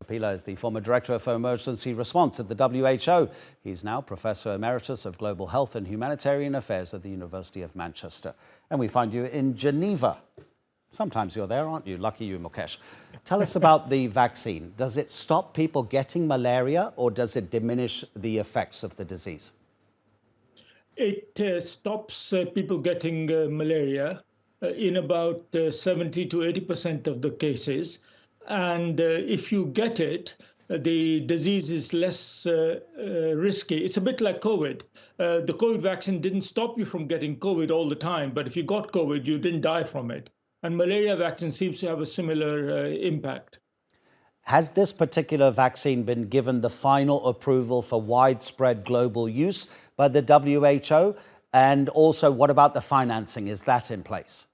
Kapila is the former Director for Emergency Response at the WHO. He's now Professor Emeritus of Global Health and Humanitarian Affairs at the University of Manchester. And we find you in Geneva. Sometimes you're there, aren't you? Lucky you, Mukesh. Tell us about the vaccine. Does it stop people getting malaria or does it diminish the effects of the disease? It stops people getting malaria in about 70 to 80% of the cases. And if you get it, the disease is less risky. It's a bit like COVID. The COVID vaccine didn't stop you from getting COVID all the time, but if you got COVID, you didn't die from it. And malaria vaccine seems to have a similar impact. Has this particular vaccine been given the final approval for widespread global use by the WHO? And also, what about the financing? Is that in place?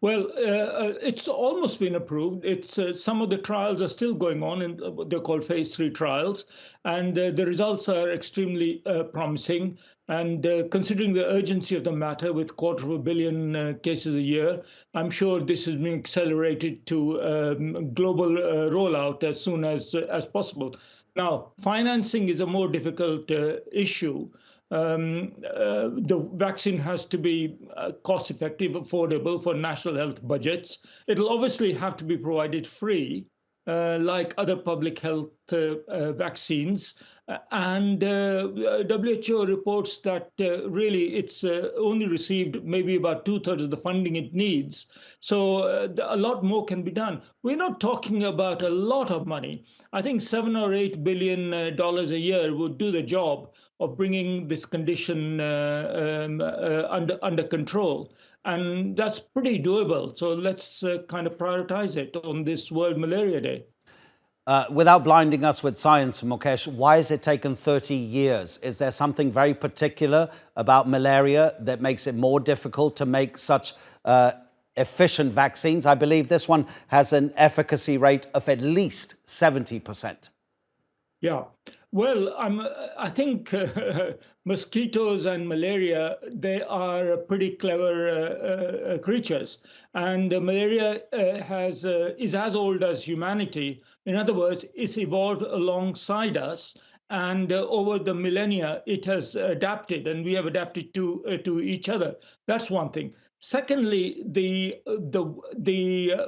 Well, it's almost been approved. It's some of the trials are still going on, and they're called phase 3 trials, and the results are extremely promising. And considering the urgency of the matter, with 250 million cases a year, I'm sure this is being accelerated to global rollout as soon as possible. Now, financing is a more difficult issue. The vaccine has to be cost-effective, affordable for national health budgets. It'll obviously have to be provided free, like other public health vaccines. And WHO reports that really it's only received maybe about 2/3 of the funding it needs. So a lot more can be done. We're not talking about a lot of money. I think $7 or $8 billion a year would do the job of bringing this condition under control. And that's pretty doable. So let's kind of prioritize it on this World Malaria Day. Without blinding us with science, Mukesh, why has it taken 30 years? Is there something very particular about malaria that makes it more difficult to make such efficient vaccines? I believe this one has an efficacy rate of at least 70%. Yeah. Well, I think mosquitoes and malaria, they are pretty clever creatures. And malaria is as old as humanity. In other words, it's evolved alongside us. And over the millennia, it has adapted, and we have adapted to each other. That's one thing. Secondly, the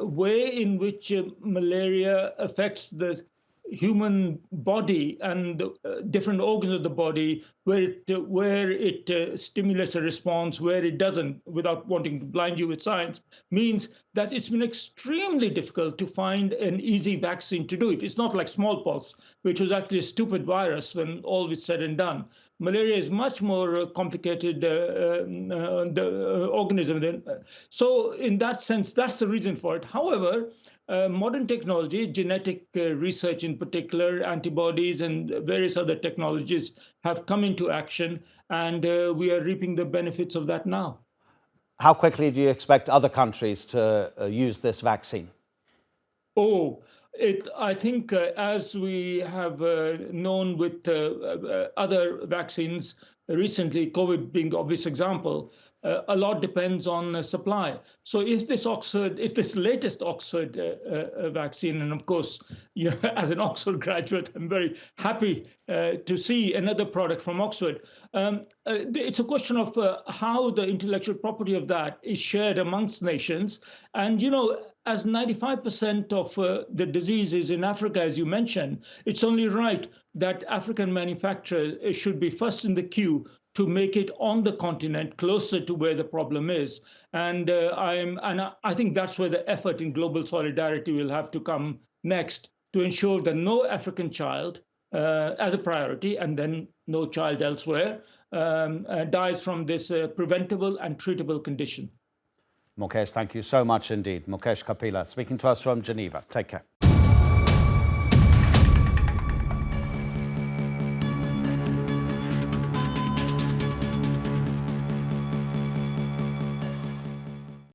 way in which malaria affects the human body and different organs of the body, where it stimulates a response, where it doesn't, without wanting to blind you with science, means that it's been extremely difficult to find an easy vaccine to do it. It's not like smallpox, which was actually a stupid virus when all is said and done. Malaria is much more complicated organism. So in that sense, that's the reason for it. However, modern technology, genetic research in particular, antibodies and various other technologies have come into action, and we are reaping the benefits of that now. How quickly do you expect other countries to use this vaccine? I think as we have known with other vaccines recently, COVID being the obvious example, a lot depends on supply. So if this latest Oxford vaccine, and of course, as an Oxford graduate, I'm very happy to see another product from Oxford. It's a question of how the intellectual property of that is shared amongst nations. And, as 95% of the disease is in Africa, as you mentioned, it's only right that African manufacturers should be first in the queue to make it on the continent closer to where the problem is. And I think that's where the effort in global solidarity will have to come next, to ensure that no African child, as a priority, and then no child elsewhere, dies from this preventable and treatable condition. Mukesh, thank you so much indeed. Mukesh Kapila speaking to us from Geneva. Take care.